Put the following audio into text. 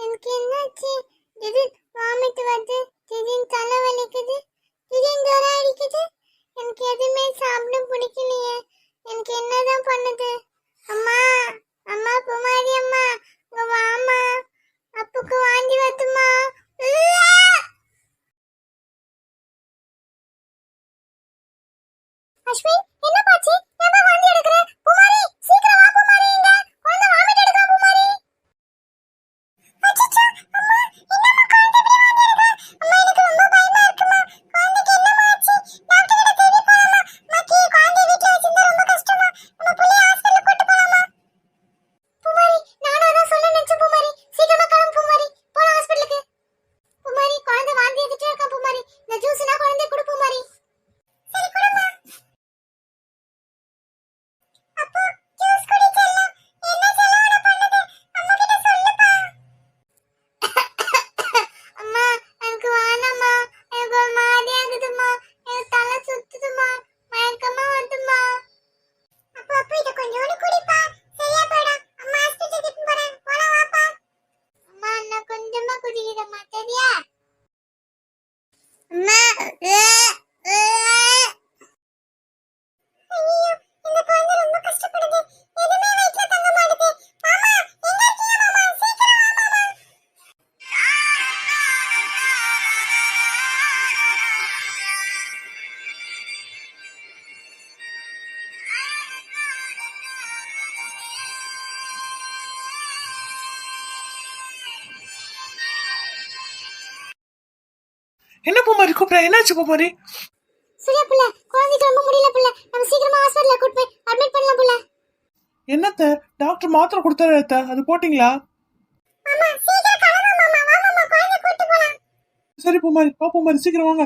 எனக்கு என்னாச்சு? திடீர் வாமிட் வருது, திடீர்னு தலை வலிக்குது, திடீர்னு ஜுரம் அடிக்குது. எனக்கு எதுவுமே சாப்பிட பிடிக்கலையே. எனக்கு என்னதான் பண்ணுது? அம்மா, அம்மா குமாரி அம்மா, இங்க வாமா. அப்புக்கு வாந்தி வருதுமா. அஸ்வின், என்ன பாச்சு? ஏன் வாந்தி எடுக்கற? குமாரி, சீக்கிரம் வா குமாரி, இங்க குழந்தை வாமிட் எடுக்கா குமாரி. அச்சச்சோ, அம்மா, என்னம்மா குழந்தை இப்படி வாந்தி எடுக்கா? அம்மா, எனக்கு ரொம்ப பயமா இருக்குமா. குழந்தைக்கு என்னம்மா ஆச்சு? டாக்டர் கிட்ட தேடி போலாமா? மக்கி, குழந்தை வீட்ல வச்சிருந்தா ரொம்ப கஷ்டமா. நம்ம புள்ளைய ஹாஸ்பிடல்ல கூட்டி போலாமா? குமாரி, நானும் அதான் சொல்ல நினைச்சேன் குமாரி. சீக்கிரமா கிளம்பு குமாரி, போலாம் ஹாஸ்பிடலுக்கு. குமாரி, குழந்தை வாந்தி எடுத்துட்டே இருக்கா குமாரி. இந்த ஜூஸ்னா குழந்தை கொடு குமாரி. சரி குடுமா. அப்பா, ஜூஸ் குடி செல்லம். என்ன செல்லோட பண்ணுது? அம்மா கிட்ட சொல்லுப்பா. அம்மா, எனக்கு வேணாம்மா. எனக்கு ஒரு மாதிரி ஆகுதும்மா. எனக்கு தலை சுத்துதும்மா. மயக்கமா வருதும்மா. அப்பா, இத கொஞ்சோண்டு குடிப்பா. சரியா போயிடும். அம்மா ஹாஸ்பிட்டல் கிட்ட போறேன். போலாம் வாப்பா. அம்மா, நான் கொஞ்சமா குடிக்கிறேம்மா, சரியா? அம்மா, ஐயோ, இந்த குழந்தை ரொம்ப கஷ்டப்படுது. எதுவுமே வயித்துல தங்க மாட்டுது. மாமா, எங்க இருக்கீங்க மாமா? சீக்கிரம் வா மாமா. என்ன பூமாரி கூப்பிட? என்னாச்சு பூமாரி? சூர்யா புள்ள, குழந்தைக்கு ரொம்ப முடியல புள்ள. நம்ம சீக்கிரமா ஹாஸ்பிடல்ல கூட்டி போய் அட்மிட் பண்ணலாம் புள்ள. என்னத்த டாக்டர் மாத்திரை கொடுத்தாரு அத்த, அது போட்டீங்களா? மாமா, சீக்கிரம் கிளம்பு மாமா. வா மாமா, குழந்தை கூட்டி போலாம். சரி பூமாரி, வா பூமாரி, சீக்கிரம் வாங்க.